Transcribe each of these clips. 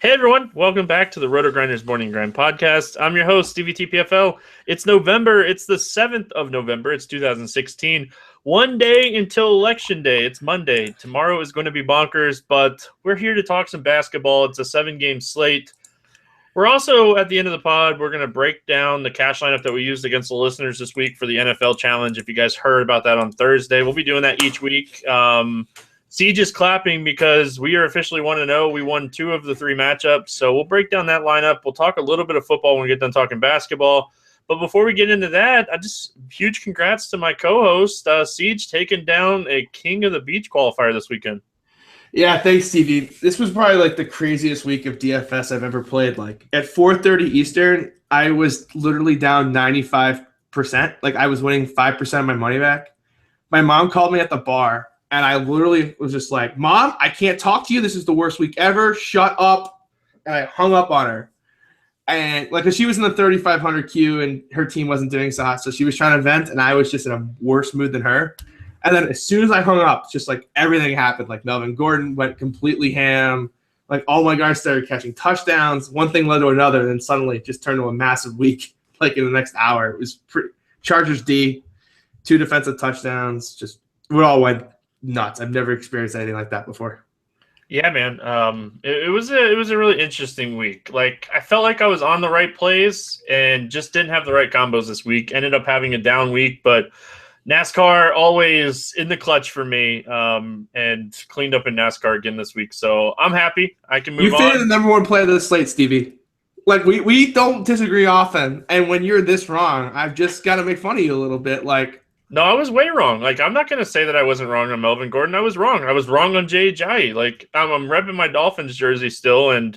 Hey everyone, welcome back to the Roto Grinders Morning Grind podcast. I'm your host, Stevie TPFL. It's November. It's the 7th of November. It's 2016. One day until Election Day. It's Monday. Tomorrow is going to be bonkers, but we're here to talk some basketball. It's a 7-game slate. We're also, at the end of the pod, we're going to break down the cash lineup that we used against the listeners this week for the NFL Challenge. If you guys heard about that on Thursday, we'll be doing that each week. Siege is clapping because we are officially 1-0. We won 2 of the 3 matchups, so we'll break down that lineup. We'll talk a little bit of football when we get done talking basketball. But before we get into that, huge congrats to my co-host, Siege, taking down a King of the Beach qualifier this weekend. Yeah, thanks, Stevie. This was probably like the craziest week of DFS I've ever played. Like at 4:30 Eastern, I was literally down 95%. Like I was winning 5% of my money back. My mom called me at the bar. And I literally was just like, Mom, I can't talk to you. This is the worst week ever. Shut up. And I hung up on her. And like, cause she was in the 3,500 queue and her team wasn't doing so hot. So she was trying to vent and I was just in a worse mood than her. And then as soon as I hung up, just like everything happened. Like Melvin Gordon went completely ham. Like all my guys started catching touchdowns. One thing led to another. And then suddenly it just turned to a massive week. Like in the next hour, it was Chargers D, 2 defensive touchdowns. Just it all went nuts. I've never experienced anything like that before. Yeah, man. It was a really interesting week. Like I felt like I was on the right plays and just didn't have the right combos this week. Ended up having a down week, but NASCAR always in the clutch for me. And cleaned up in NASCAR again this week. So I'm happy. I can move on. You finished the number 1 player of the slate, Stevie. Like we don't disagree often. And when you're this wrong, I've just got to make fun of you a little bit. Like, no, I was way wrong. Like, I'm not going to say that I wasn't wrong on Melvin Gordon. I was wrong. I was wrong on Jay Ajayi. Like, I'm repping my Dolphins jersey still, and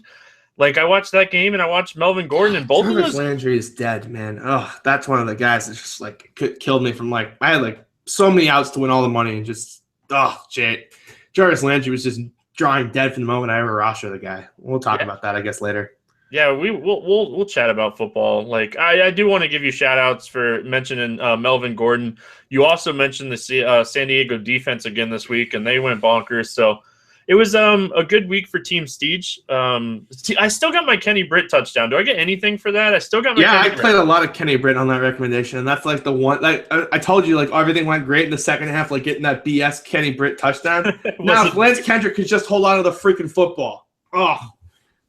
like I watched that game and I watched Melvin Gordon and both of those. Landry is dead, man. Oh, that's one of the guys that just like killed me from like I had like so many outs to win all the money and just Jarvis Landry was just drawing dead from the moment I ever rostered the guy. We'll talk about that, I guess, later. Yeah, we'll chat about football. Like I do want to give you shout outs for mentioning Melvin Gordon. You also mentioned the San Diego defense again this week, and they went bonkers. So it was a good week for Team Steege. I still got my Kenny Britt touchdown. Do I get anything for that? I still got my I played a lot of Kenny Britt on that recommendation, and that's like the one. Like I told you, like everything went great in the second half, like getting that BS Kenny Britt touchdown. Now if Lance Kendrick could just hold on to the freaking football. Oh.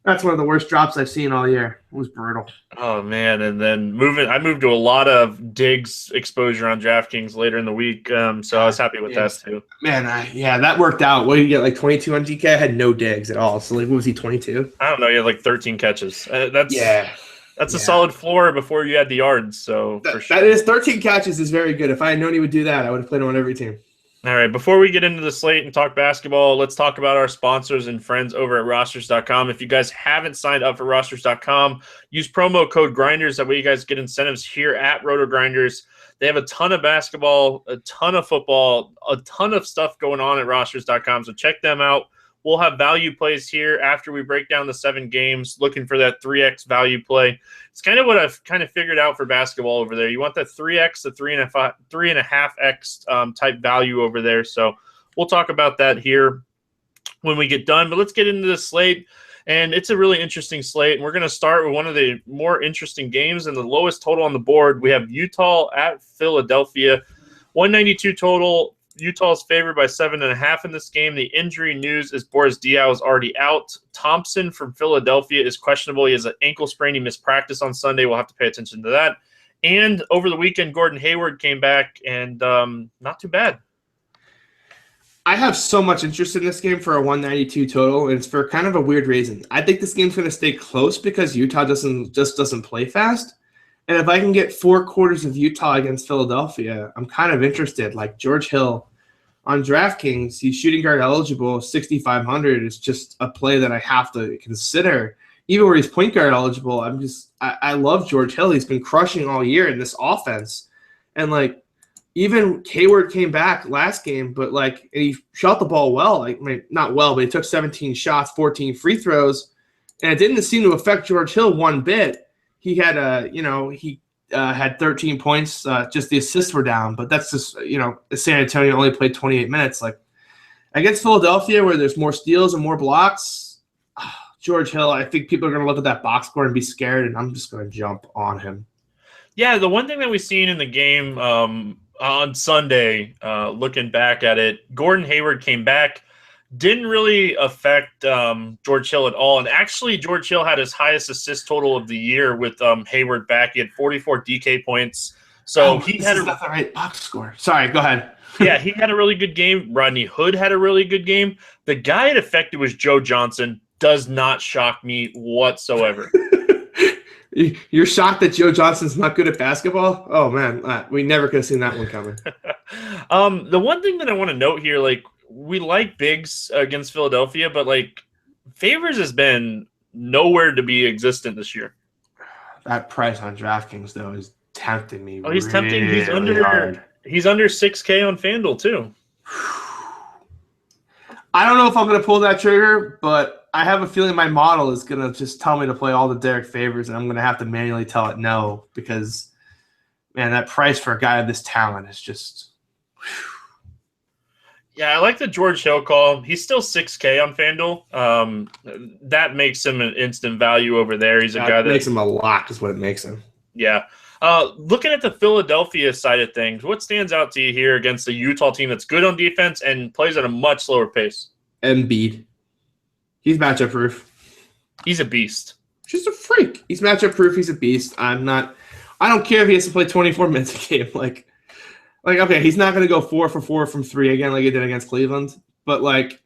That's one of the worst drops I've seen all year. It was brutal. Oh, man. And then I moved to a lot of Diggs exposure on DraftKings later in the week. So I was happy with that too. Man, that worked out. What did you get, like 22 on DK? I had no Diggs at all. So like, what was he, 22? I don't know. He had like 13 catches. That's a solid floor before you had the yards. So for sure. That is 13 catches is very good. If I had known he would do that, I would have played him on every team. All right, before we get into the slate and talk basketball, let's talk about our sponsors and friends over at Rosters.com. If you guys haven't signed up for Rosters.com, use promo code GRINDERS. That way you guys get incentives here at Roto Grinders. They have a ton of basketball, a ton of football, a ton of stuff going on at Rosters.com, so check them out. We'll have value plays here after we break down the 7 games, looking for that 3X value play. It's kind of what I've kind of figured out for basketball over there. You want that 3X to 3.5X type value over there. So we'll talk about that here when we get done. But let's get into the slate. And it's a really interesting slate. And we're going to start with one of the more interesting games and the lowest total on the board. We have Utah at Philadelphia, 192 total. Utah's favored by 7.5 in this game. The injury news is Boris Diaw is already out. Thompson from Philadelphia is questionable. He has an ankle sprain. He missed practice on Sunday. We'll have to pay attention to that. And over the weekend, Gordon Hayward came back, and not too bad. I have so much interest in this game for a 192 total, and it's for kind of a weird reason. I think this game's going to stay close because Utah doesn't play fast. And if I can get 4 quarters of Utah against Philadelphia, I'm kind of interested. Like George Hill on DraftKings, he's shooting guard eligible, 6,500 is just a play that I have to consider. Even where he's point guard eligible, I love George Hill. He's been crushing all year in this offense. And like even Hayward came back last game, but like and he shot the ball well. Like not well, but he took 17 shots, 14 free throws, and it didn't seem to affect George Hill one bit. He had had 13 points. Just the assists were down, but that's just San Antonio only played 28 minutes. Like against Philadelphia, where there's more steals and more blocks, George Hill, I think people are going to look at that box score and be scared, and I'm just going to jump on him. Yeah, the one thing that we've seen in the game on Sunday, looking back at it, Gordon Hayward came back, didn't really affect George Hill at all. And actually, George Hill had his highest assist total of the year with Hayward back. He had 44 DK points. So he had not the right box score. Sorry, go ahead. Yeah, he had a really good game. Rodney Hood had a really good game. The guy it affected was Joe Johnson. Does not shock me whatsoever. You're shocked that Joe Johnson's not good at basketball? Oh, man. We never could have seen that one coming. The one thing that I want to note here, like, we like bigs against Philadelphia, but, like, Favors has been nowhere to be existent this year. That price on DraftKings, though, is tempting me. Oh, he's really tempting. He's under $6K on FanDuel, too. I don't know if I'm going to pull that trigger, but I have a feeling my model is going to just tell me to play all the Derek Favors, and I'm going to have to manually tell it no because, man, that price for a guy of this talent is just Yeah, I like the George Hill call. He's still $6K on FanDuel. That makes him an instant value over there. He's a guy that makes him a lot is what it makes him. Yeah. Looking at the Philadelphia side of things, what stands out to you here against a Utah team that's good on defense and plays at a much slower pace? Embiid. He's matchup proof. He's a beast. Just a freak. He's matchup proof. He's a beast. I don't care if he has to play 24 minutes a game. Like okay, he's not going to go 4 for 4 from 3 again like he did against Cleveland. But like,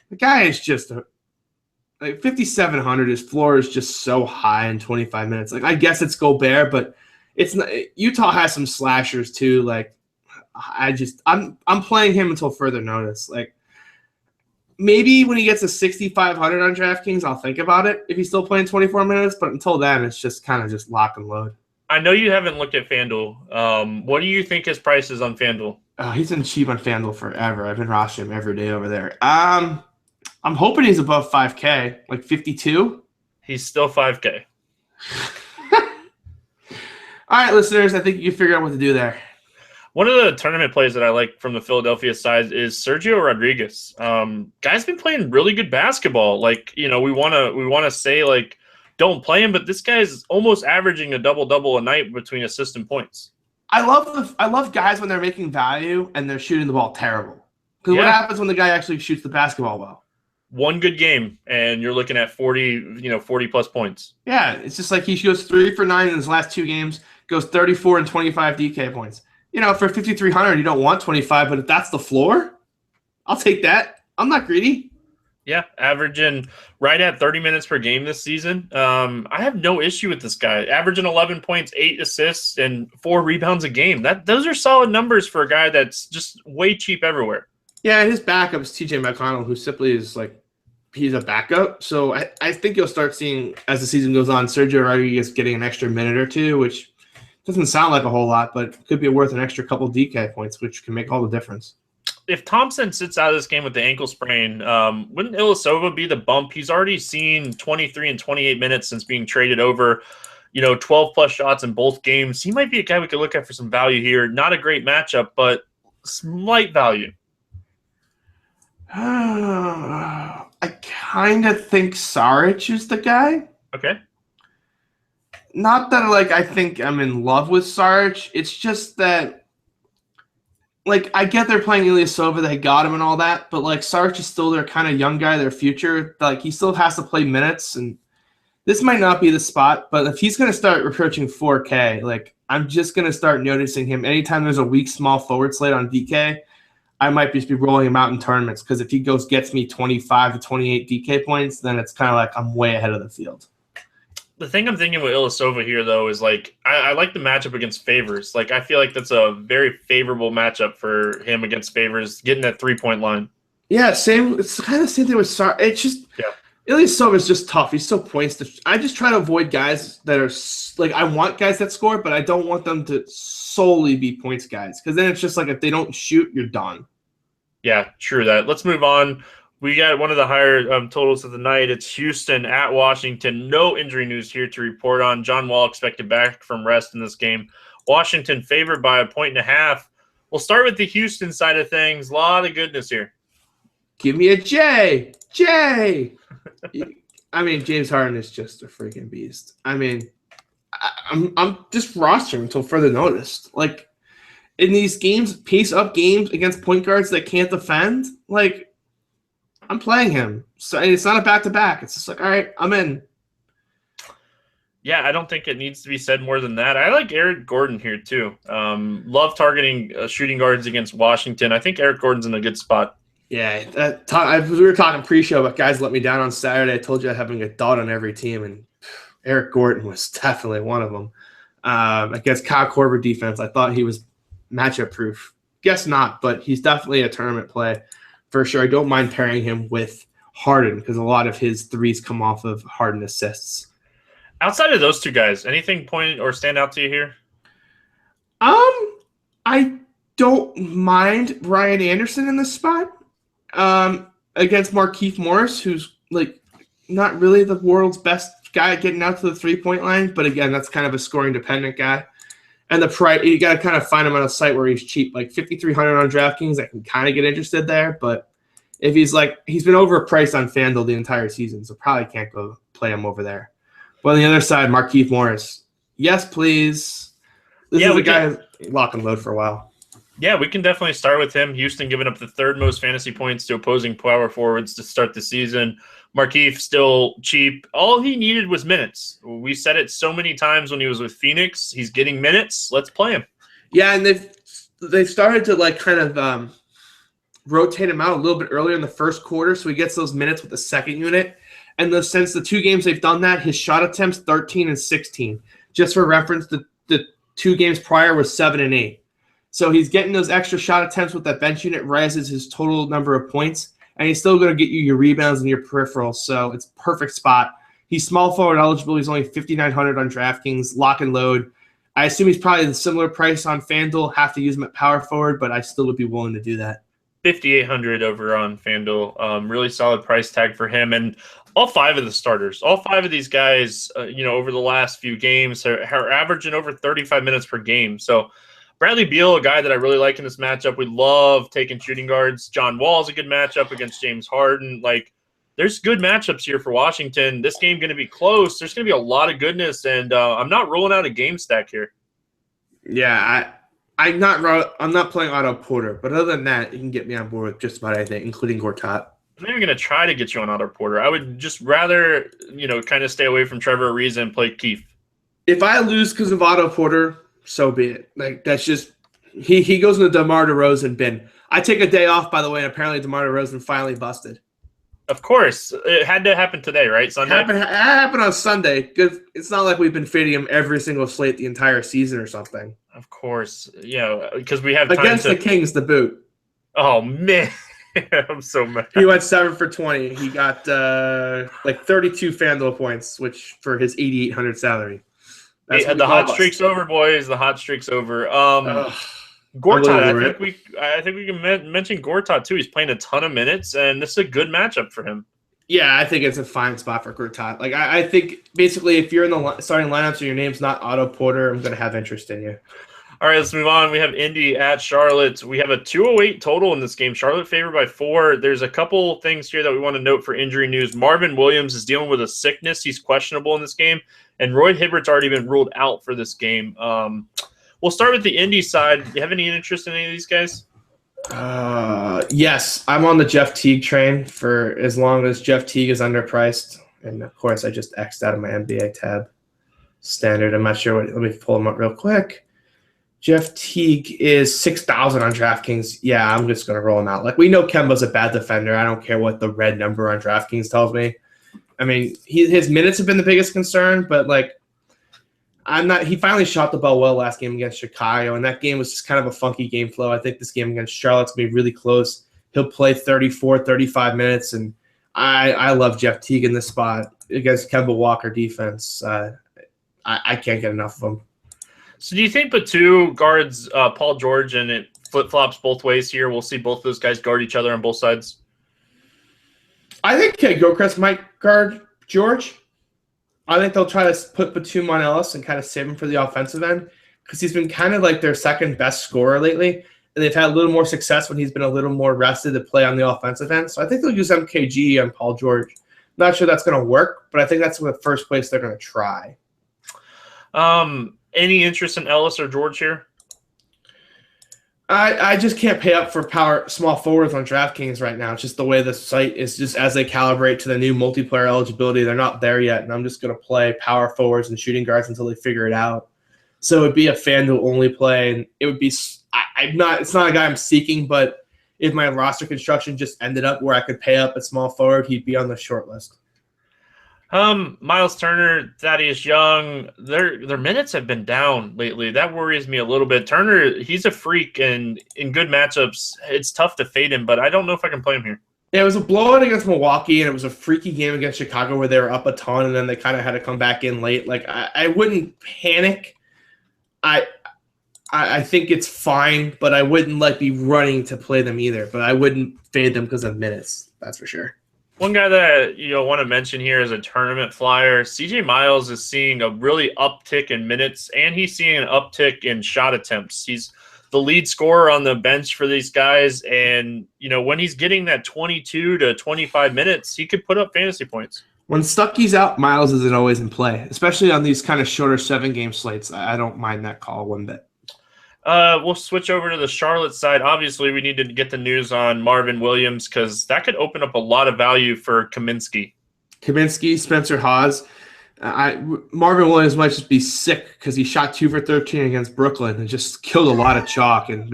the guy is just like 5,700. His floor is just so high in 25 minutes. Like, I guess it's Gobert, but it's not. Utah has some slashers too. Like, I'm playing him until further notice. Like, maybe when he gets to 6,500 on DraftKings, I'll think about it if he's still playing 24 minutes. But until then, it's just kind of just lock and load. I know you haven't looked at FanDuel. What do you think his price is on FanDuel? He's been cheap on FanDuel forever. I've been rostering him every day over there. I'm hoping he's above 5K, like 52. He's still 5K. All right, listeners, I think you figure out what to do there. One of the tournament plays that I like from the Philadelphia side is Sergio Rodriguez. Guy's been playing really good basketball. Like, we want to say like don't play him, but this guy's almost averaging a double-double a night between assists and points. I love guys when they're making value and they're shooting the ball terrible. Because what happens when the guy actually shoots the basketball well? One good game, and you're looking at 40+ points. Yeah, it's just like he goes 3 for 9 in his last 2 games, goes 34 and 25 DK points. For 5,300, you don't want 25, but if that's the floor, I'll take that. I'm not greedy. Yeah, averaging right at 30 minutes per game this season. I have no issue with this guy. Averaging 11 points, 8 assists, and 4 rebounds a game. Those are solid numbers for a guy that's just way cheap everywhere. Yeah, his backup is TJ McConnell, who simply is like, he's a backup. So I think you'll start seeing, as the season goes on, Sergio Rodriguez getting an extra minute or two, which doesn't sound like a whole lot, but could be worth an extra couple DK points, which can make all the difference. If Thompson sits out of this game with the ankle sprain, wouldn't Ilyasova be the bump? He's already seen 23 and 28 minutes since being traded over, 12-plus shots in both games. He might be a guy we could look at for some value here. Not a great matchup, but slight value. I kind of think Saric is the guy. Okay. Not that, I think I'm in love with Saric. It's just that, I get they're playing Ilyasova, they got him and all that, but, Saric is still their kind of young guy, their future. He still has to play minutes, and this might not be the spot, but if he's going to start approaching 4K, I'm just going to start noticing him. Anytime there's a weak small forward slate on DK, I might just be rolling him out in tournaments, because if he gets me 25 to 28 DK points, then it's kind of I'm way ahead of the field. The thing I'm thinking with Ilyasova here, though, is I like the matchup against Favors. I feel like that's a very favorable matchup for him against Favors, getting that 3-point line. Yeah, same. It's kind of the same thing with Saric. It's just Ilyasova is just tough. He's so points. I just try to avoid guys that are I want guys that score, but I don't want them to solely be points guys, because then it's just if they don't shoot, you're done. Yeah, true that. Let's move on. We got one of the higher totals of the night. It's Houston at Washington. No injury news here to report on. John Wall expected back from rest in this game. Washington favored by 1.5. We'll start with the Houston side of things. A lot of goodness here. Give me a J. I mean, James Harden is just a freaking beast. I mean, I'm just rostering until further notice. Like in these games, pace up games against point guards that can't defend, like I'm playing him. So it's not a back to back. It's just like, all right, I'm in. Yeah, I don't think it needs to be said more than that. I like Eric Gordon here too. Love targeting shooting guards against Washington. I think Eric Gordon's in a good spot. Yeah, we were talking pre-show, but guys let me down on Saturday. I told you I'm having a dot on every team, and Eric Gordon was definitely one of them. Against Kyle Korver defense, I thought he was matchup proof. Guess not, but he's definitely a tournament play for sure. I don't mind pairing him with Harden because a lot of his threes come off of Harden assists. Outside of those two guys, anything point or stand out to you here? I don't mind Ryan Anderson in this spot. Against Markieff Morris, who's like not really the world's best guy getting out to the 3-point line, but again, that's kind of a scoring dependent guy. And the price, you got to kind of find him on a site where he's cheap, like 5,300 on DraftKings. I can kind of get interested there, but if he's been overpriced on FanDuel the entire season, so probably can't go play him over there. But on the other side, Markieff Morris, yes, please. This is a guy who's lock and load for a while. Yeah, we can definitely start with him. Houston giving up the third most fantasy points to opposing power forwards to start the season. Markieff still cheap. All he needed was minutes. We said it so many times when he was with Phoenix. He's getting minutes. Let's play him. Yeah, and they've started to like kind of rotate him out a little bit earlier in the first quarter, so he gets those minutes with the second unit. And since the two games they've done that, his shot attempts 13 and 16. Just for reference, the 2 games prior was 7 and 8. So he's getting those extra shot attempts with that bench unit, rises his total number of points, and he's still going to get you your rebounds and your peripherals. So it's a perfect spot. He's small forward eligible. He's only 5,900 on DraftKings, lock and load. I assume he's probably the similar price on FanDuel. Have to use him at power forward, but I still would be willing to do that. 5,800 over on FanDuel. Really solid price tag for him. And all 5 of the starters, all 5 of these guys, over the last few games are averaging over 35 minutes per game. So Bradley Beal, a guy that I really like in this matchup. We love taking shooting guards. John Wall's a good matchup against James Harden. Like, there's good matchups here for Washington. This game going to be close. There's going to be a lot of goodness, and I'm not ruling out a game stack here. Yeah, I'm not playing Otto Porter, but other than that, you can get me on board with just about anything, including Gortat. I'm not even going to try to get you on Otto Porter. I would just rather, kind of stay away from Trevor Ariza and play Keith. If I lose because of Otto Porter, so be it. Like, that's just he goes in the DeMar DeRozan bin. I take a day off, by the way, and apparently DeMar DeRozan finally busted. Of course. It had to happen today, right? Sunday? It happened on Sunday. Because it's not like we've been fading him every single slate the entire season or something. Of course. Because we have time against the Kings, the boot. Oh, man. I'm so mad. He went 7 for 20. He got 32 FanDuel points, which for his 8,800 salary. The hot streak's over, boys. The hot streak's over. Gortat, I think we can mention Gortat too. He's playing a ton of minutes, and this is a good matchup for him. Yeah, I think it's a fine spot for Gortat. Like I think basically, if you're in the starting lineups and your name's not Otto Porter, I'm going to have interest in you. All right, let's move on. We have Indy at Charlotte. We have a 208 total in this game. Charlotte favored by 4. There's a couple things here that we want to note for injury news. Marvin Williams is dealing with a sickness. He's questionable in this game. And Roy Hibbert's already been ruled out for this game. We'll start with the Indy side. Do you have any interest in any of these guys? Yes, I'm on the Jeff Teague train for as long as Jeff Teague is underpriced. And, of course, I just X'd out of my NBA tab. Standard. I'm not sure. Let me pull them up real quick. Jeff Teague is 6,000 on DraftKings. Yeah, I'm just going to roll him out. Like, we know Kemba's a bad defender. I don't care what the red number on DraftKings tells me. I mean, his minutes have been the biggest concern, but, like, he finally shot the ball well last game against Chicago, and that game was just kind of a funky game flow. I think this game against Charlotte's going to be really close. He'll play 34, 35 minutes, and I love Jeff Teague in this spot against Kemba Walker defense. I can't get enough of him. So do you think Batum guards Paul George and it flip-flops both ways here? We'll see both those guys guard each other on both sides. I think Gilchrist might guard George. I think they'll try to put Batum on Ellis and kind of save him for the offensive end because he's been kind of like their second best scorer lately. And they've had a little more success when he's been a little more rested to play on the offensive end. So I think they'll use MKG on Paul George. Not sure that's going to work, but I think that's the first place they're going to try. Any interest in Ellis or George here? I just can't pay up for small forwards on DraftKings right now. It's just the way the site is, just as they calibrate to the new multiplayer eligibility, they're not there yet, and I'm just going to play power forwards and shooting guards until they figure it out. So it would be a FanDuel only play, and it would be it's not a guy I'm seeking, but if my roster construction just ended up where I could pay up at small forward, he'd be on the short list. Miles Turner, Thaddeus Young, their minutes have been down lately. That worries me a little bit. Turner, he's a freak, and in good matchups, it's tough to fade him, but I don't know if I can play him here. Yeah, it was a blowout against Milwaukee, and it was a freaky game against Chicago where they were up a ton, and then they kind of had to come back in late. Like, I wouldn't panic. I think it's fine, but I wouldn't be running to play them either. But I wouldn't fade them because of minutes. That's for sure. One guy that want to mention here is a tournament flyer. CJ Miles is seeing a really uptick in minutes, and he's seeing an uptick in shot attempts. He's the lead scorer on the bench for these guys, and when he's getting that 22 to 25 minutes, he could put up fantasy points. When Stuckey's out, Miles isn't always in play, especially on these kind of shorter 7-game slates. I don't mind that call one bit. We'll switch over to the Charlotte side. Obviously, we need to get the news on Marvin Williams because that could open up a lot of value for Kaminsky. Spencer Hawes. Marvin Williams might just be sick because he shot 2 for 13 against Brooklyn and just killed a lot of chalk. And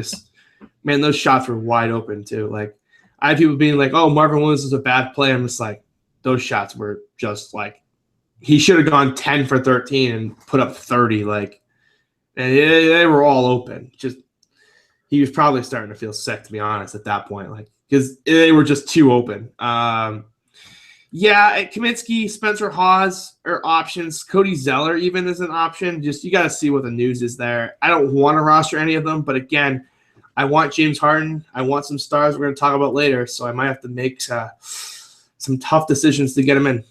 man, those shots were wide open too. Like, I have people being like, "Oh, Marvin Williams is a bad play." I'm just like, those shots were just like, he should have gone 10 for 13 and put up 30. And they were all open. Just, he was probably starting to feel sick, to be honest, at that point, because they were just too open. Kaminsky, Spencer Hawes are options. Cody Zeller even is an option. Just, you got to see what the news is there. I don't want to roster any of them, but again, I want James Harden. I want some stars we're going to talk about later, so I might have to make some tough decisions to get him in.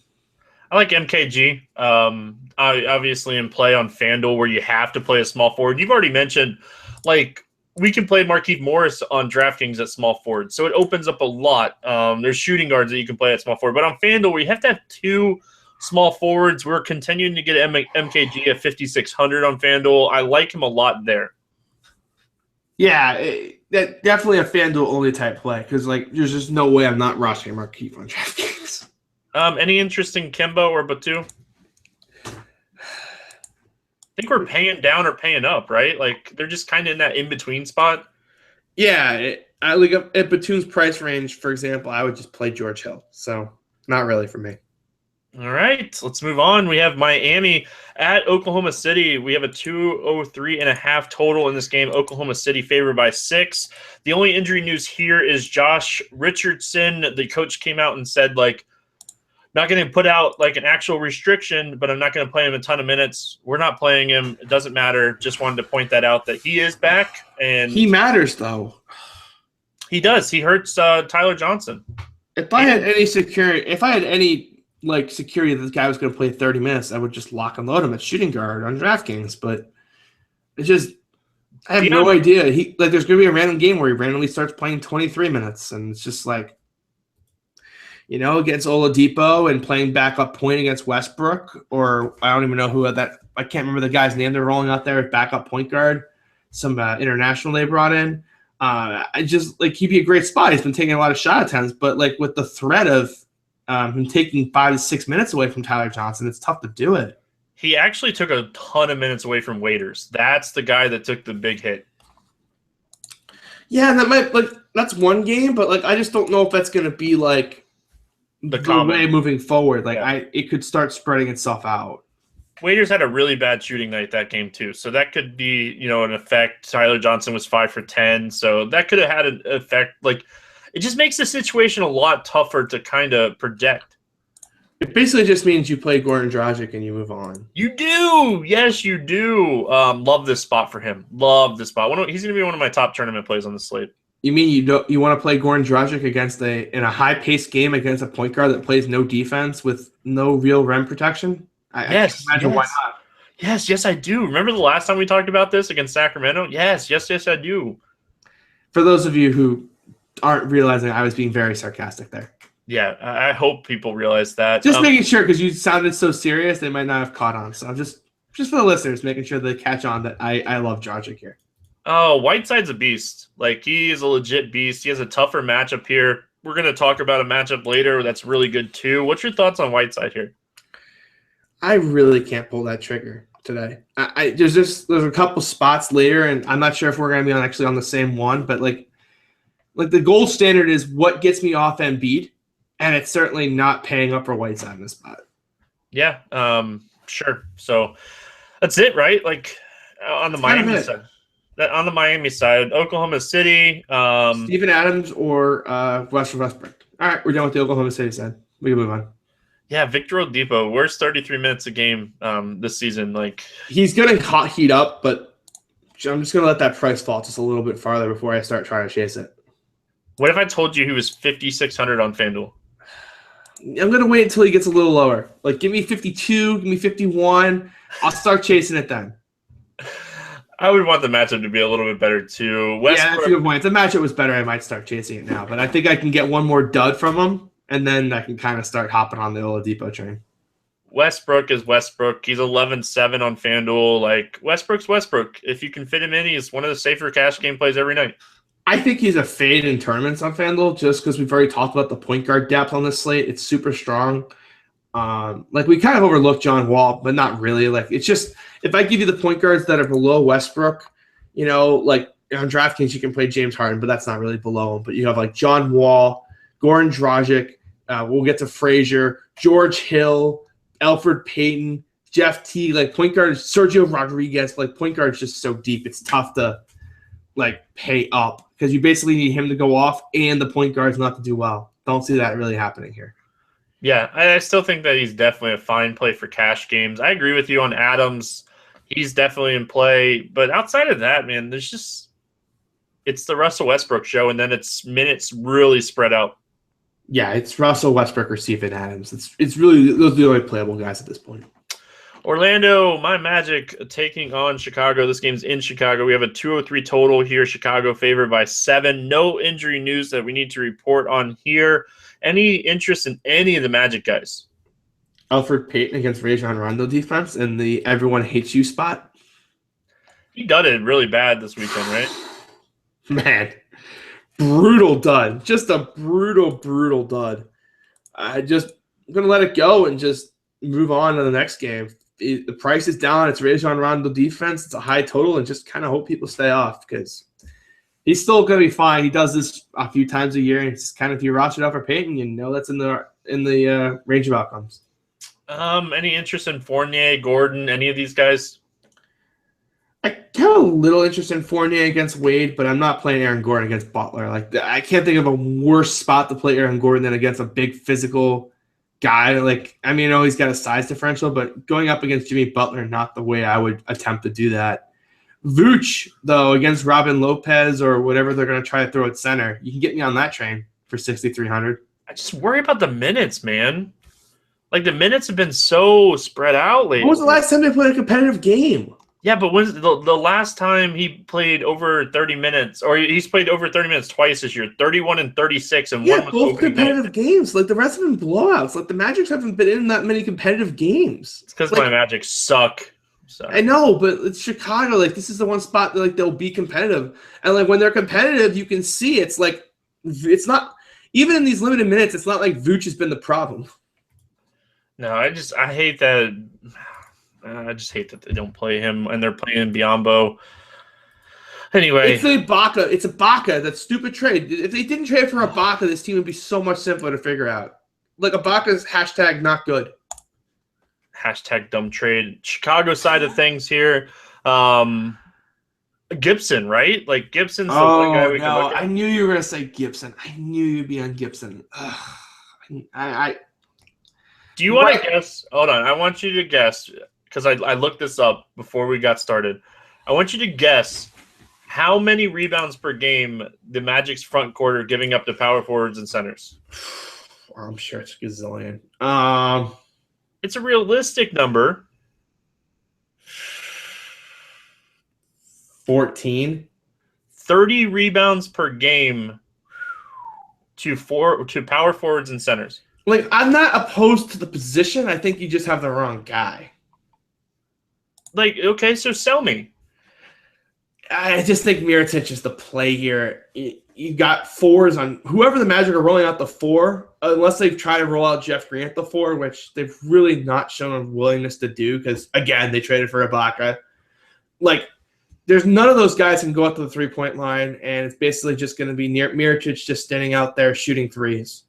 I like MKG. Obviously in play on FanDuel where you have to play a small forward. You've already mentioned, we can play Markieff Morris on DraftKings at small forward, so it opens up a lot. There's shooting guards that you can play at small forward, but on FanDuel where you have to have 2 small forwards, we're continuing to get MKG at 5,600 on FanDuel. I like him a lot there. Yeah, that definitely a FanDuel only type play because there's just no way I'm not rostering Markieff on DraftKings. Any interest in Kemba or Batu? I think we're paying down or paying up, right? They're just kind of in that in-between spot. Yeah, at Batum's price range, for example, I would just play George Hill. So not really for me. All right, let's move on. We have Miami at Oklahoma City. We have a 203.5 total in this game. Oklahoma City favored by 6. The only injury news here is Josh Richardson. The coach came out and said, not going to put out an actual restriction, but I'm not going to play him a ton of minutes. We're not playing him. It doesn't matter. Just wanted to point that out that he is back. And he matters, though. He does. He hurts Tyler Johnson. If I had any security that this guy was going to play 30 minutes, I would just lock and load him at shooting guard on DraftKings. But it's just, I have no idea. There's going to be a random game where he randomly starts playing 23 minutes, and it's just against Oladipo and playing backup point against Westbrook, or I don't even know who that. I can't remember the guy's name they're rolling out there as backup point guard. Some international they brought in. He'd be a great spot. He's been taking a lot of shot attempts, but with the threat of him taking 5 to 6 minutes away from Tyler Johnson, it's tough to do it. He actually took a ton of minutes away from Waiters. That's the guy that took the big hit. Yeah, that might that's one game, but I just don't know if that's going to be the way moving forward. It could start spreading itself out. Waiters had a really bad shooting night that game too, so that could be an effect. Tyler Johnson was 5 for 10, so that could have had an effect. It just makes the situation a lot tougher to kind of predict. It basically just means you play Goran Dragic and you move on. You do, yes, you do. Love this spot for him. Love this spot. He's going to be one of my top tournament plays on the slate. You mean you want to play Goran Dragic in a high-paced game against a point guard that plays no defense with no real rim protection? Yes. I can't imagine why not. Yes, I do. Remember the last time we talked about this against Sacramento? Yes, I do. For those of you who aren't realizing, I was being very sarcastic there. Yeah, I hope people realize that. Just making sure, because you sounded so serious, they might not have caught on. So I'm just for the listeners, making sure they catch on that I love Dragic here. Oh, Whiteside's a beast. Like, he is a legit beast. He has a tougher matchup here. We're going to talk about a matchup later that's really good too. What's your thoughts on Whiteside here? I really can't pull that trigger today. There's a couple spots later, and I'm not sure if we're going to be actually on the same one, but like the gold standard is what gets me off Embiid, and it's certainly not paying up for Whiteside in this spot. Yeah, sure. So that's it, right? Like on the Miami side. On the Miami side, Oklahoma City, Steven Adams or Russell Westbrook. All right, we're done with the Oklahoma City side. We can move on. Yeah, Victor Oladipo, worst 33 minutes a game this season. Like, he's gonna heat up, but I'm just gonna let that price fall just a little bit farther before I start trying to chase it. What if I told you he was 5,600 on FanDuel? I'm gonna wait until he gets a little lower. Like, give me 52, give me 51. I'll start chasing it then. I would want the matchup to be a little bit better too. Yeah, that's a good point. If the matchup was better, I might start chasing it now. But I think I can get one more dud from him, and then I can kind of start hopping on the Oladipo train. Westbrook is Westbrook. He's 11-7 on FanDuel. Like, Westbrook's Westbrook. If you can fit him in, he's one of the safer cash game plays every night. I think he's a fade in tournaments on FanDuel just because we've already talked about the point guard depth on this slate. It's super strong. Like, we kind of overlooked John Wall, but not really. Like, it's just, if I give you the point guards that are below Westbrook, like on DraftKings, you can play James Harden, but that's not really below him. But you have like John Wall, Goran Dragic, we'll get to Frazier, George Hill, Elfrid Payton, Jeff Teague, like point guard, Sergio Rodriguez, like point guard is just so deep. It's tough to like pay up because you basically need him to go off and the point guards not to do well. Don't see that really happening here. Yeah, I still think that he's definitely a fine play for cash games. I agree with you on Adams. He's definitely in play. But outside of that, man, it's the Russell Westbrook show, and then it's minutes really spread out. Yeah, it's Russell Westbrook or Steven Adams. It's really those are the only playable guys at this point. Orlando, my Magic taking on Chicago. This game's in Chicago. We have a 203 total here. Chicago favored by 7. No injury news that we need to report on here. Any interest in any of the Magic guys? Elfrid Payton against Rajon Rondo defense in the everyone hates you spot. He done it really bad this weekend, right? Man, brutal dud. Just a brutal dud. I'm going to let it go and just move on to the next game. The price is down. It's Rajon Rondo defense. It's a high total, and just kind of hope people stay off because he's still going to be fine. He does this a few times a year, and it's kind of if you roster it out for Payton, you know that's in the range of outcomes. Any interest in Fournier, Gordon, any of these guys? I have a little interest in Fournier against Wade, but I'm not playing Aaron Gordon against Butler. Like, I can't think of a worse spot to play Aaron Gordon than against a big physical guy. Like, I mean, I know he's got a size differential, but going up against Jimmy Butler, not the way I would attempt to do that. Vooch, though, against Robin Lopez or whatever they're going to try to throw at center, you can get me on that train for 6,300. I just worry about the minutes, man. Like, the minutes have been so spread out lately. When was the last time they played a competitive game? Yeah, but when's the last time he played over 30 minutes? Or he's played over 30 minutes twice this year, 31 and 36, and one was both competitive games. Like, the rest have been blowouts. Like, the Magic haven't been in that many competitive games. It's because my Magic suck. So. I know, but it's Chicago. Like, this is the one spot that, like, they'll be competitive. And, like, when they're competitive, you can see it's like it's not – even in these limited minutes, it's not like Vooch has been the problem. No, I hate that – I just hate that they don't play him and they're playing Biyombo. Anyway. It's Ibaka. It's Ibaka. That stupid trade. If they didn't trade for Ibaka, this team would be so much simpler to figure out. Like, Ibaka's hashtag not good. Hashtag dumb trade. Chicago side of things here. Gibson, right? Like, Gibson's the one guy we can look at. I knew you were going to say Gibson. I knew you'd be on Gibson. Do you want to guess? Hold on. I want you to guess. Because I looked this up before we got started. I want you to guess how many rebounds per game the Magic's front court are giving up to power forwards and centers. I'm sure it's a gazillion. It's a realistic number. 14. 30 rebounds per game to power forwards and centers. Like, I'm not opposed to the position. I think you just have the wrong guy. Like, okay, so sell me. I just think Mirotic is the play here. You got fours on whoever the Magic are rolling out the four, unless they've tried to roll out Jeff Green at the four, which they've really not shown a willingness to do because, again, they traded for Ibaka. Like, there's none of those guys can go up to the three-point line, and it's basically just going to be Mirotic just standing out there shooting threes.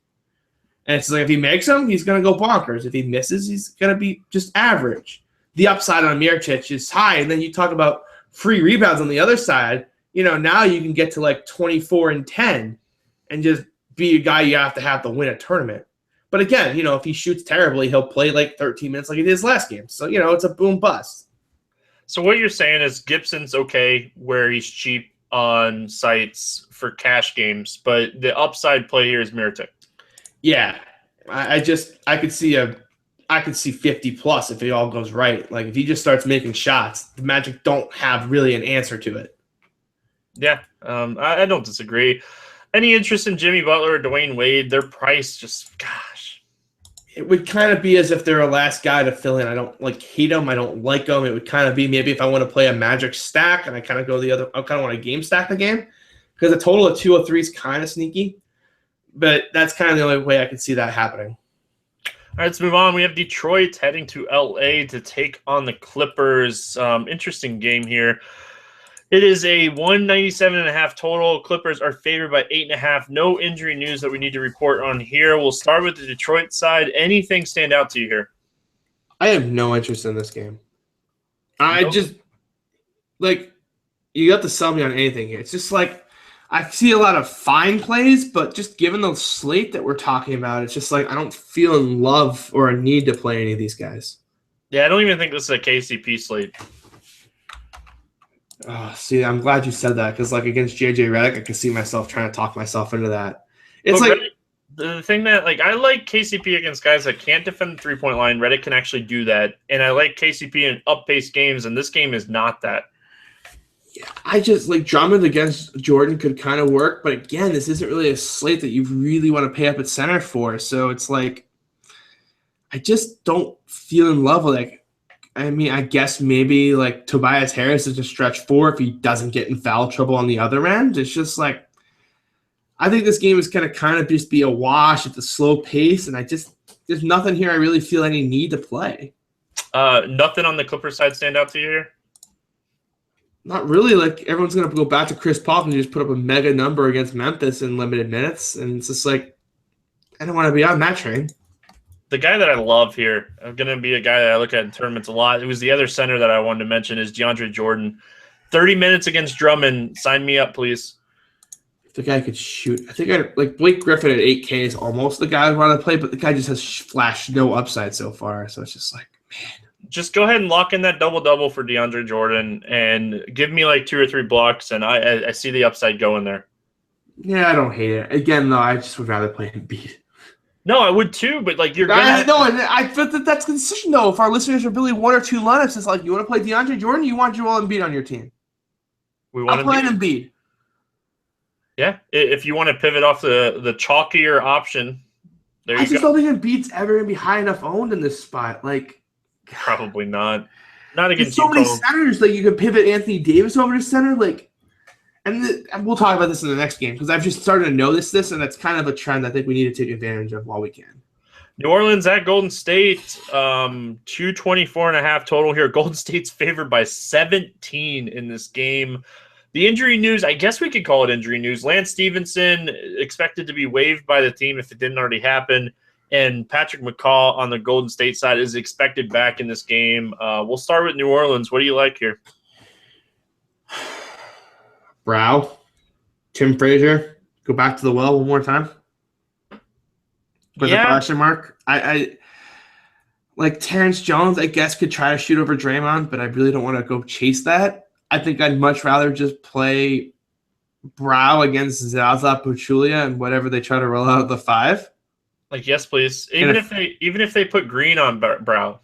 And it's like if he makes them, he's going to go bonkers. If he misses, he's going to be just average. The upside on Mirotic is high, and then you talk about free rebounds on the other side. Now you can get to like 24 and 10 and just be a guy you have to win a tournament. But again, if he shoots terribly, he'll play like 13 minutes like he did his last game. So, it's a boom bust. So what you're saying is Gibson's okay where he's cheap on sites for cash games, but the upside play here is Mirotic. Yeah. I could see 50 plus if it all goes right. Like if he just starts making shots, the Magic don't have really an answer to it. Yeah, I don't disagree. Any interest in Jimmy Butler or Dwayne Wade? Their price just, gosh. It would kind of be as if they're a last guy to fill in. I don't hate them. I don't like them. It would kind of be maybe if I want to play a Magic stack and I kind of go the other. I kind of want to game stack the game because a total of 203 is kind of sneaky. But that's kind of the only way I could see that happening. All right, let's move on. We have Detroit heading to LA to take on the Clippers. Interesting game here. It is a 197.5 total. Clippers are favored by 8.5. No injury news that we need to report on here. We'll start with the Detroit side. Anything stand out to you here? I have no interest in this game. I just, you got to sell me on anything here. It's just like, I see a lot of fine plays, but just given the slate that we're talking about, it's just like I don't feel in love or a need to play any of these guys. Yeah, I don't even think this is a KCP slate. See, I'm glad you said that because, against JJ Redick, I can see myself trying to talk myself into that. It's the thing that, I like KCP against guys that can't defend the three-point line. Redick can actually do that, and I like KCP in up-paced games, and this game is not that. Yeah, I just Drummond against Jordan could kind of work, but again, this isn't really a slate that you really want to pay up at center for. So it's I just don't feel in love with it. I mean, I guess maybe Tobias Harris is a stretch four if he doesn't get in foul trouble on the other end. It's just I think this game is going to kind of just be a wash at the slow pace, and there's nothing here I really feel any need to play. Nothing on the Clippers side stand out to you here? Not really. Everyone's going to go back to Chris Paul and just put up a mega number against Memphis in limited minutes, and it's just I don't want to be on that train. The guy that I love here, I'm going to be a guy that I look at in tournaments a lot. It was the other center that I wanted to mention is DeAndre Jordan. 30 minutes against Drummond. Sign me up, please. If the guy could shoot. I think Blake Griffin at 8K is almost the guy I want to play, but the guy just has flashed no upside so far. So it's just man. Just go ahead and lock in that double-double for DeAndre Jordan and give me 2 or 3 blocks, and I see the upside going there. Yeah, I don't hate it. Again, though, I just would rather play Embiid. No, I would too, but you're gonna. No, and I feel that's the decision though. If our listeners are really 1 or 2 lineups, it's you want to play DeAndre Jordan, you want Joel Embiid on your team. I'm playing Embiid. Yeah, if you want to pivot off the chalkier option, there you go. I just don't think Embiid's ever gonna be high enough owned in this spot. Probably not. Not against so many centers. You can pivot Anthony Davis over to center. And we'll talk about this in the next game because I've just started to notice this, and that's kind of a trend I think we need to take advantage of while we can. New Orleans at Golden State, 224.5 total here. Golden State's favored by 17 in this game. The injury news, I guess we could call it injury news. Lance Stevenson expected to be waived by the team if it didn't already happen, and Patrick McCaw on the Golden State side is expected back in this game. We'll start with New Orleans. What do you like here? Brow, Tim Frazier, go back to the well one more time. With a question mark. I Terrence Jones, I guess, could try to shoot over Draymond, but I really don't want to go chase that. I think I'd much rather just play Brow against Zaza Pachulia and whatever they try to roll out of the 5. Yes, please. Even if they put Green on Brow.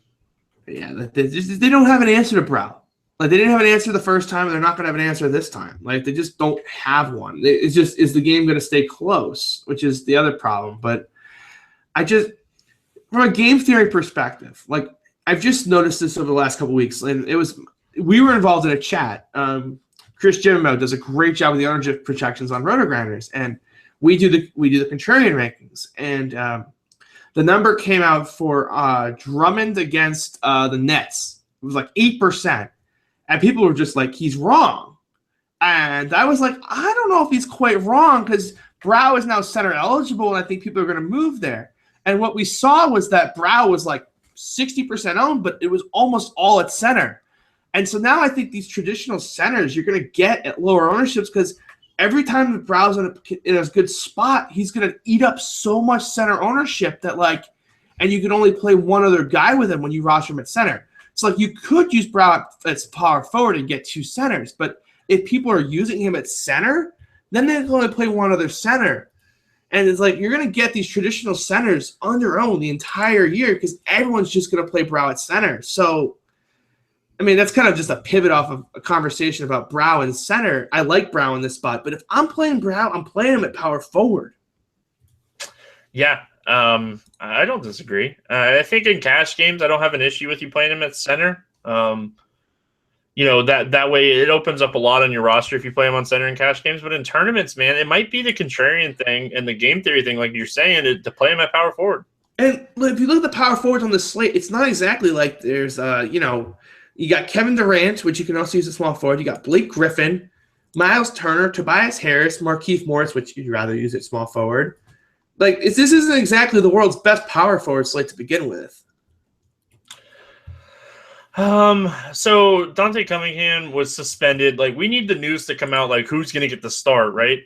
Yeah, they don't have an answer to Brow. Like they didn't have an answer the first time, and they're not going to have an answer this time. Like they just don't have one. It's just, is the game going to stay close, which is the other problem. But from a game theory perspective, like I've just noticed this over the last couple of weeks, and we were involved in a chat. Chris Jimmo does a great job with the ownership projections on RotoGrinders, and we do the contrarian rankings, and the number came out for Drummond against the Nets. It was like 8%. And people were just like, he's wrong. And I was like, I don't know if he's quite wrong because Brow is now center eligible, and I think people are going to move there. And what we saw was that Brow was like 60% owned, but it was almost all at center. And so now I think these traditional centers you're going to get at lower ownerships because every time the Brow's in a good spot, he's going to eat up so much center ownership that and you can only play one other guy with him when you roster him at center. So you could use Brow as power forward and get two centers, but if people are using him at center, then they're going to play one other center. And it's like you're going to get these traditional centers on their own the entire year because everyone's just going to play Brow at center. So, I mean, that's kind of just a pivot off of a conversation about Brow and center. I like Brow in this spot, but if I'm playing Brow, I'm playing him at power forward. Yeah. I don't disagree. I think in cash games, I don't have an issue with you playing him at center. That way it opens up a lot on your roster if you play him on center in cash games. But in tournaments, man, it might be the contrarian thing and the game theory thing, like you're saying, to play him at power forward. And if you look at the power forwards on the slate, it's not exactly like there's, you got Kevin Durant, which you can also use a small forward. You got Blake Griffin, Miles Turner, Tobias Harris, Markieff Morris, which you'd rather use at small forward. This isn't exactly the world's best power forward slate to begin with. So Dante Cunningham was suspended. We need the news to come out, who's going to get the start, right?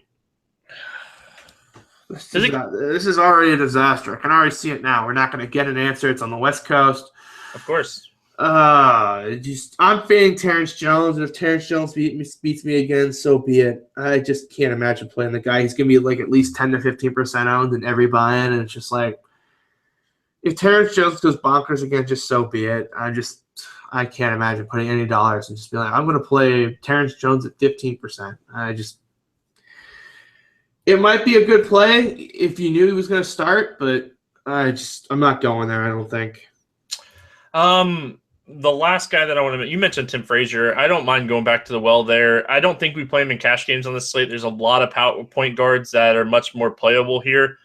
This is already a disaster. I can already see it now. We're not going to get an answer. It's on the West Coast. Of course. I'm fading Terrence Jones, and if Terrence Jones beats me again, so be it. I just can't imagine playing the guy. He's gonna be at least 10 to 15% owned in every buy-in, and it's just if Terrence Jones goes bonkers again, just so be it. I can't imagine putting any dollars and just be I'm gonna play Terrence Jones at 15%. It might be a good play if you knew he was gonna start, but I'm not going there. I don't think. The last guy that I want to mention, you mentioned Tim Frazier. I don't mind going back to the well there. I don't think we play him in cash games on this slate. There's a lot of point guards that are much more playable here.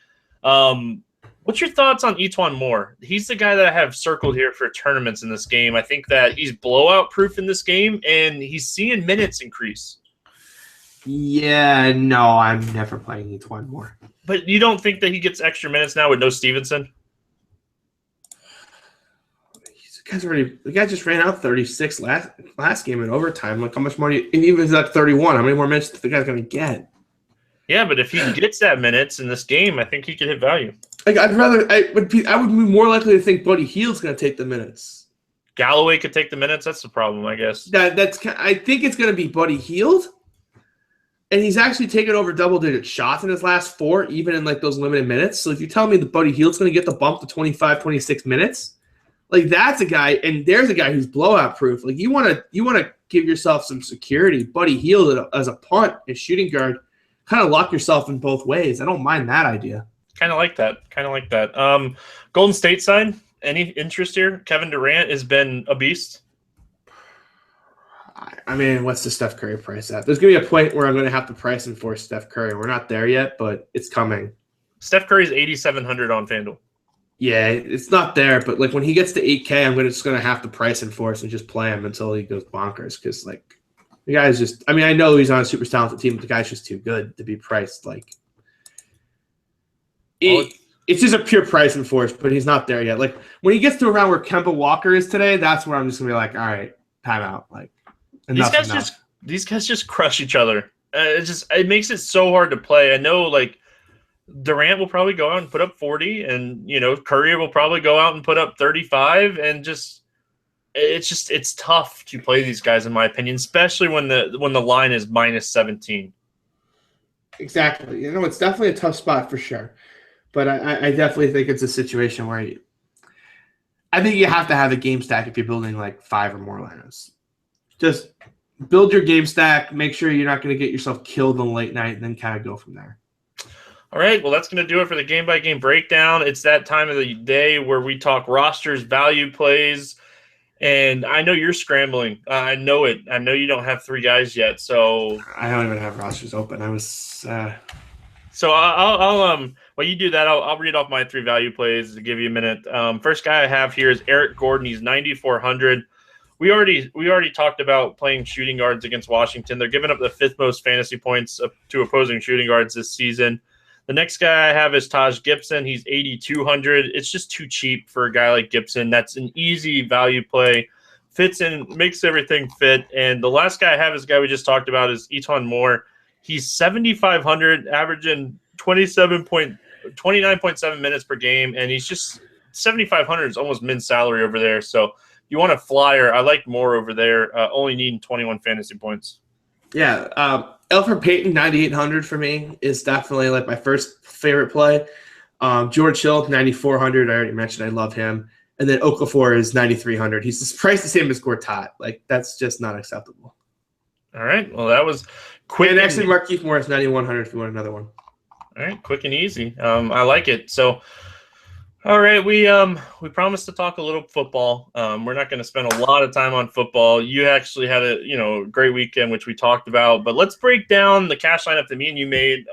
What's your thoughts on Etuan Moore? He's the guy that I have circled here for tournaments in this game. I think that he's blowout proof in this game, and he's seeing minutes increase. Yeah, no, I'm never playing Etuan Moore. But you don't think that he gets extra minutes now with no Stevenson? The guy just ran out 36 last game in overtime. How much more? And even if he's at 31, how many more minutes the guy's going to get? Yeah, but if he gets that minutes in this game, I think he could hit value. I would be more likely to think Buddy Hield's going to take the minutes. Galloway could take the minutes. That's the problem, I guess. I think it's going to be Buddy Hield, and he's actually taken over double-digit shots in his last 4, even in those limited minutes. So if you tell me that Buddy Hield's going to get the bump to 25, 26 minutes. That's a guy, and there's a guy who's blowout proof. You want to give yourself some security. Buddy Hield as a punt and shooting guard, kind of lock yourself in both ways. I don't mind that idea. Kind of like that. Golden State side, any interest here? Kevin Durant has been a beast. I mean, what's the Steph Curry price at? There's going to be a point where I'm going to have to price enforce Steph Curry. We're not there yet, but it's coming. Steph Curry's 8,700 on FanDuel. Yeah, it's not there, but when he gets to 8K, I'm just going to have to price enforce and just play him until he goes bonkers because the guy's just – I mean, I know he's on a super talented team, but the guy's just too good to be priced it's just a pure price enforce, but he's not there yet. When he gets to around where Kemba Walker is today, that's where I'm just going to be all right, time out. These guys just crush each other. It makes it so hard to play. I know Durant will probably go out and put up 40, and Curry will probably go out and put up 35, and it's tough to play these guys in my opinion, especially when the line is minus 17. Exactly. It's definitely a tough spot for sure, but I definitely think it's a situation where I think you have to have a game stack if you're building 5 or more lineups just build your game stack. Make sure you're not going to get yourself killed in the late night, and then kind of go from there. All right, well, that's going to do it for the game-by-game breakdown. It's that time of the day where we talk rosters, value plays, and I know you're scrambling. I know it. I know you don't have 3 guys yet, so I don't even have rosters open. I was So I'll while you do that, I'll read off my 3 value plays to give you a minute. First guy I have here is Eric Gordon. He's 9,400. We already talked about playing shooting guards against Washington. They're giving up the 5th most fantasy points to opposing shooting guards this season. The next guy I have is Taj Gibson. He's 8,200. It's just too cheap for a guy like Gibson. That's an easy value play. Fits in, makes everything fit. And the last guy I have is the guy we just talked about is Eton Moore. He's 7,500, averaging 29.7 minutes per game, and he's just 7,500 is almost min salary over there. So you want a flyer, I like Moore over there, only needing 21 fantasy points. Yeah, Elfrid Payton, 9,800 for me is definitely like my first favorite play. George Hill, 9,400. I already mentioned I love him. And then Okafor is 9,300. He's priced the same as Gortat. Like, that's just not acceptable. All right. Well, that was quick. And actually, Markieff Morris, 9,100 if you want another one. All right, quick and easy. I like it. So, all right, we promised to talk a little football. We're not going to spend a lot of time on football. You actually had a great weekend, which we talked about. But let's break down the cash lineup that me and you made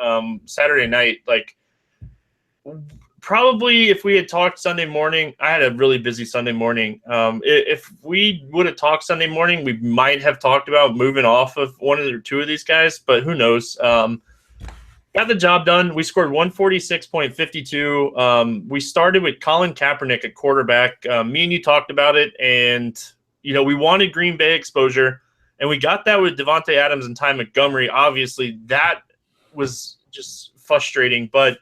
Saturday night. Like, probably if we had talked Sunday morning, I had a really busy Sunday morning. If we would have talked Sunday morning, we might have talked about moving off of one or 2 of these guys, but who knows? Got the job done. We scored 146.52. We started with Colin Kaepernick at quarterback. Me and you talked about it, and we wanted Green Bay exposure, and we got that with Devontae Adams and Ty Montgomery. Obviously, that was just frustrating, but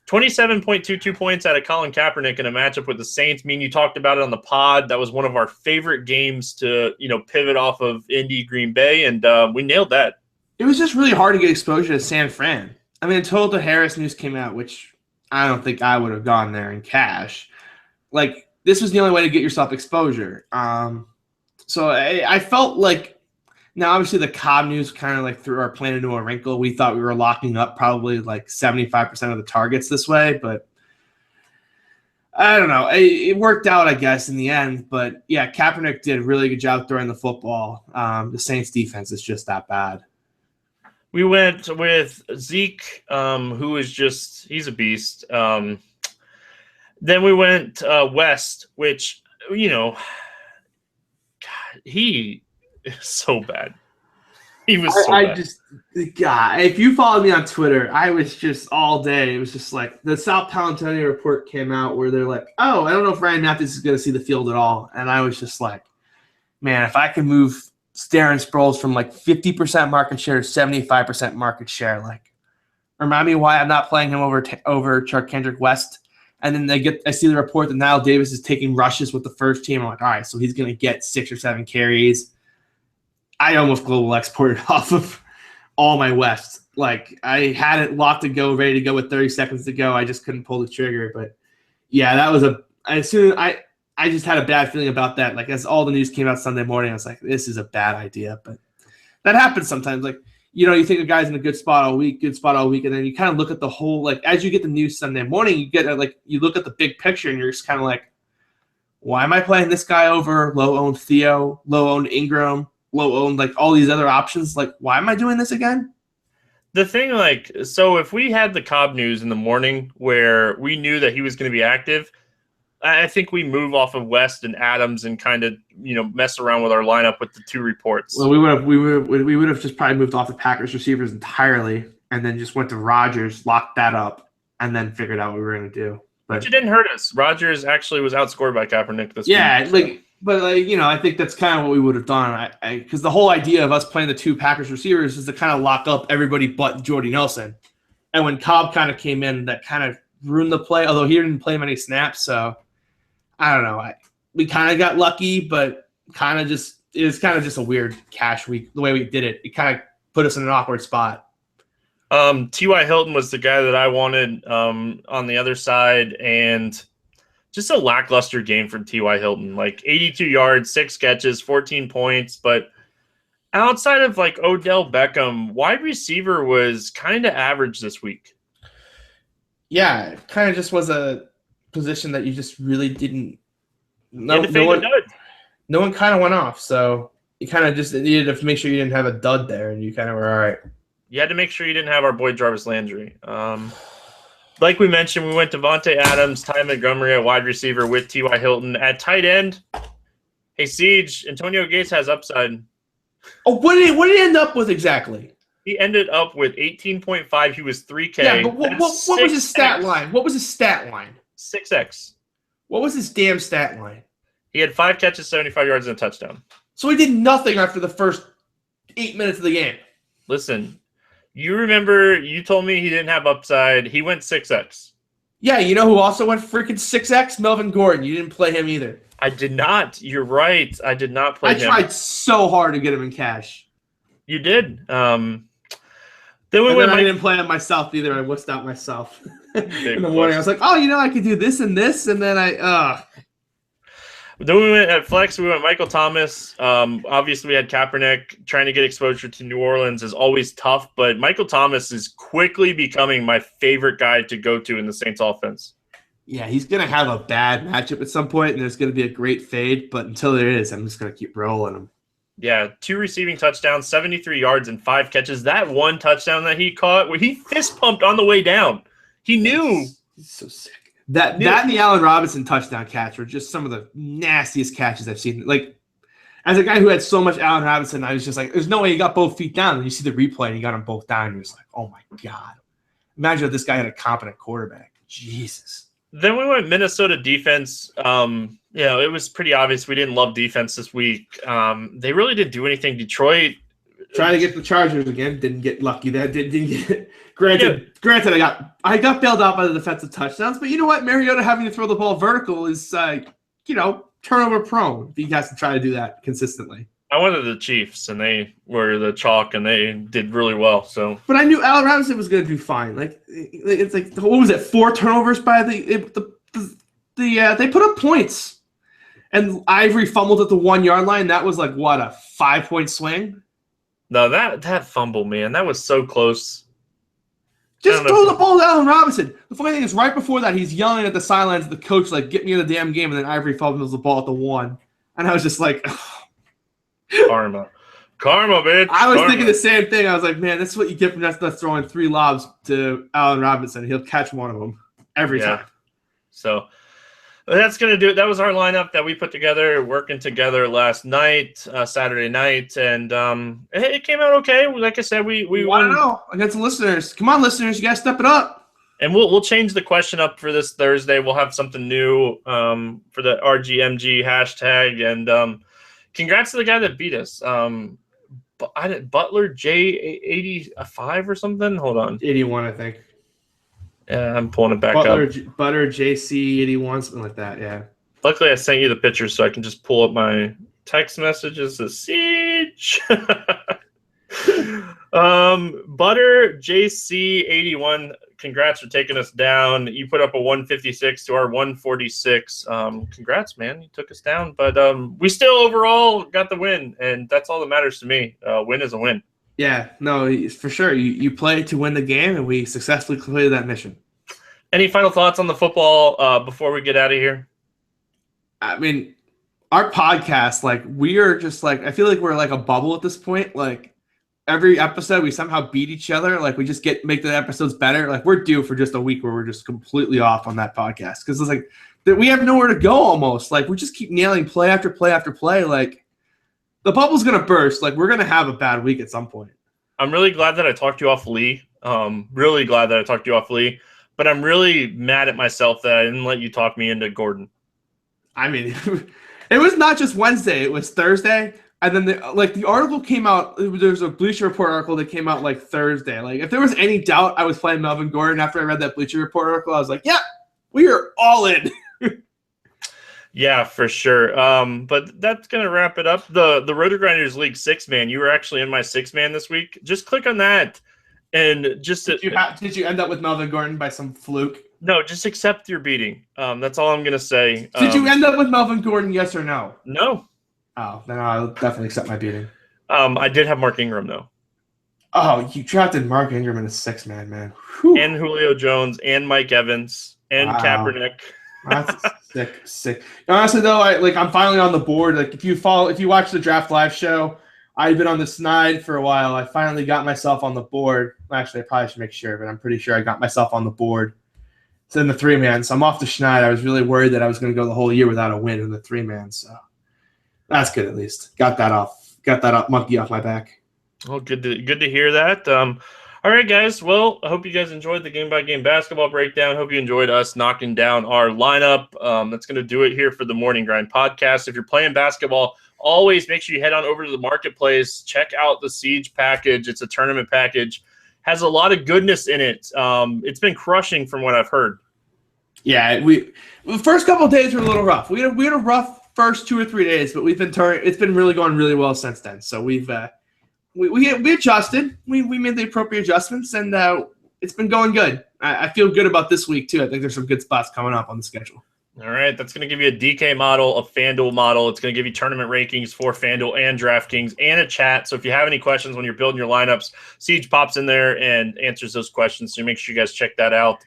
27.22 points out of Colin Kaepernick in a matchup with the Saints. Me and you talked about it on the pod. That was one of our favorite games to pivot off of Indy Green Bay, and we nailed that. It was just really hard to get exposure to San Fran. I mean, until the Harris news came out, which I don't think I would have gone there in cash. Like, this was the only way to get yourself exposure. So I felt like, now obviously the Cobb news kind of like threw our plan into a wrinkle. We thought we were locking up probably like 75% of the targets this way, but I don't know. It worked out, I guess, in the end. But yeah, Kaepernick did a really good job throwing the football. The Saints defense is just that bad. We went with Zeke, who is he's a beast. Then we went West, which, God, he is so bad. He was so bad. God, if you followed me on Twitter, I was just all day. It was just like the South Palantonio report came out where they're like, oh, I don't know if Ryan Mathews is going to see the field at all. And I was just like, man, if I can move Darren Sproles from like 50% market share to 75% market share. Like, remind me why I'm not playing him over Charkandrick West. And then I see the report that Niall Davis is taking rushes with the first team. I'm like, all right, so he's going to get 6 or 7 carries. I almost global exported off of all my West. Like, I had it locked to go, ready to go with 30 seconds to go. I just couldn't pull the trigger. But yeah, that was I just had a bad feeling about that. Like, as all the news came out Sunday morning, I was like, this is a bad idea. But that happens sometimes. Like, you think a guy's in a good spot all week, and then you kind of look at the whole, like, as you get the news Sunday morning, you look at the big picture, and you're just kind of like, why am I playing this guy over low-owned Theo, low-owned Ingram, low-owned, like, all these other options? Like, why am I doing this again? The thing, like, so if we had the Cobb news in the morning where we knew that he was going to be active, I think we move off of West and Adams and kind of mess around with our lineup with the 2 reports. Well, we would have just probably moved off the Packers receivers entirely, and then just went to Rodgers, locked that up, and then figured out what we were going to do. But it didn't hurt us. Rodgers actually was outscored by Kaepernick this week. Yeah, I think that's kind of what we would have done. Because the whole idea of us playing the 2 Packers receivers is to kind of lock up everybody but Jordy Nelson. And when Cobb kind of came in, that kind of ruined the play. Although he didn't play many snaps, so. I don't know. We kind of got lucky, but it was kind of just a weird cash week. The way we did it, it kind of put us in an awkward spot. T.Y. Hilton was the guy that I wanted on the other side, and just a lackluster game from T.Y. Hilton. Like 82 yards, 6 catches, 14 points, but Outside of like Odell Beckham, wide receiver was kind of average this week. Yeah, it kind of just was a position that you just really didn't. You had to fade a dud. No one kind of went off, so you kind of just needed to make sure you didn't have a dud there, and you kind of were all right. You had to make sure you didn't have our boy Jarvis Landry. Like we mentioned, we went Devontae Adams, Ty Montgomery at wide receiver with T.Y. Hilton. At tight end, hey, Siege, Antonio Gates has upside. Oh, what did he end up with exactly? He ended up with 18.5. He was 3K. Yeah, but what was his stat line? What was his stat line? 6X. What was his damn stat line? He had 5 catches, 75 yards, and a touchdown. So he did nothing after the first 8 minutes of the game. Listen, you remember you told me he didn't have upside. He went 6X. Yeah, you know who also went freaking 6X? Melvin Gordon. You didn't play him either. I did not. You're right. I did not play him. I tried so hard to get him in cash. You did. I didn't play him myself either. I wussed out myself in the morning. I was like, oh, I could do this and this, and then Then we went at flex. We went Michael Thomas. Obviously, we had Kaepernick. Trying to get exposure to New Orleans is always tough, but Michael Thomas is quickly becoming my favorite guy to go to in the Saints offense. Yeah, he's going to have a bad matchup at some point, and there's going to be a great fade, but until there is, I'm just going to keep rolling him. Yeah, 2 receiving touchdowns, 73 yards, and 5 catches. That one touchdown that he caught where he fist pumped on the way down. He knew. He's so sick. That and the Allen Robinson touchdown catch were just some of the nastiest catches I've seen. Like, as a guy who had so much Allen Robinson, I was just like, there's no way he got both feet down. And you see the replay and he got them both down. And you're just like, oh my God. Imagine if this guy had a competent quarterback. Jesus. Then we went Minnesota defense. It was pretty obvious we didn't love defense this week. They really didn't do anything. Detroit trying to get the Chargers again, didn't get lucky. That didn't get it. Granted, I got bailed out by the defensive touchdowns, but you know what? Mariota having to throw the ball vertical is turnover prone. He has to try to do that consistently. I wanted the Chiefs, and they were the chalk, and they did really well. So, but I knew Allen Robinson was going to do fine. Like it's like what was it? 4 turnovers by they put up points, and Ivory fumbled at the 1 yard line. That was like what, a 5-point swing. No, that fumble, man, that was so close. Just throw the ball to Allen Robinson. The funny thing is, right before that, he's yelling at the sidelines of the coach, like, get me in the damn game, and then Ivory fumbles the ball at the 1. And I was just like, Karma, bitch. I was thinking the same thing. I was like, man, this is what you get from us throwing 3 lobs to Allen Robinson. He'll catch one of them every time. So that's going to do it. That was our lineup that we put together, working together last night, Saturday night, and it came out okay. Like I said, we want to know against the listeners. Come on, listeners, you got to step it up. And we'll change the question up for this Thursday. We'll have something new for the RGMG hashtag, and congrats to the guy that beat us. Butler J85 or something. Hold on, 81, I think. Yeah, I'm pulling it back up. Butter JC81, something like that, yeah. Luckily, I sent you the picture so I can just pull up my text messages to Siege. Butter JC81, congrats for taking us down. You put up a 156 to our 146. Congrats, man. You took us down. But we still overall got the win, and that's all that matters to me. Win is a win. Yeah, no, for sure. You play to win the game, and we successfully completed that mission. Any final thoughts on the football before we get out of here? I mean, our podcast, like, we are just like, I feel like we're like a bubble at this point. Like, every episode we somehow beat each other. Like, we just make the episodes better. Like, we're due for just a week where we're just completely off on that podcast because it's like that we have nowhere to go almost. Like, we just keep nailing play after play after play. Like, the bubble's going to burst. Like, we're going to have a bad week at some point. I'm really glad that I talked you off Lee. Really glad that I talked you off Lee. But I'm really mad at myself that I didn't let you talk me into Gordon. I mean, it was not just Wednesday. It was Thursday. And then the article came out. There's a Bleacher Report article that came out like Thursday. Like, if there was any doubt I was playing Melvin Gordon after I read that Bleacher Report article, I was like, yeah, we are all in. Yeah, for sure. But that's going to wrap it up. The Roto Grinders League 6-man, you were actually in my 6-man this week. Just click on that. And just did you end up with Melvin Gordon by some fluke? No, just accept your beating. That's all I'm going to say. Did you end up with Melvin Gordon, yes or no? No. Oh, then I'll definitely accept my beating. I did have Mark Ingram though. Oh, you drafted Mark Ingram in a 6-man, man. Whew. And Julio Jones and Mike Evans and Kaepernick. That's sick. Honestly, though, I'm finally on the board. Like, if you watch the Draft Live show, I've been on the snide for a while. I finally got myself on the board. Actually, I probably should make sure, but I'm pretty sure I got myself on the board. It's in the 3-man, so I'm off the schneid. I was really worried that I was going to go the whole year without a win in the 3-man, so that's good at least. Got that monkey off my back. Oh, good to hear that. All right, guys. Well, I hope you guys enjoyed the game-by-game basketball breakdown. Hope you enjoyed us knocking down our lineup. That's going to do it here for the Morning Grind podcast. If you're playing basketball, always make sure you head on over to the marketplace. Check out the Siege package. It's a tournament package. Has a lot of goodness in it. It's been crushing from what I've heard. Yeah, the first couple of days were a little rough. We had a rough first 2 or 3 days, but it's been really going really well since then. So we adjusted. We made the appropriate adjustments, and it's been going good. I feel good about this week too. I think there's some good spots coming up on the schedule. All right, that's going to give you a DK model, a FanDuel model. It's going to give you tournament rankings for FanDuel and DraftKings and a chat. So if you have any questions when you're building your lineups, Siege pops in there and answers those questions. So make sure you guys check that out.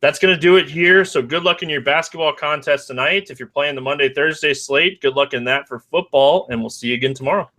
That's going to do it here. So good luck in your basketball contest tonight. If you're playing the Monday, Thursday slate, good luck in that for football, and we'll see you again tomorrow.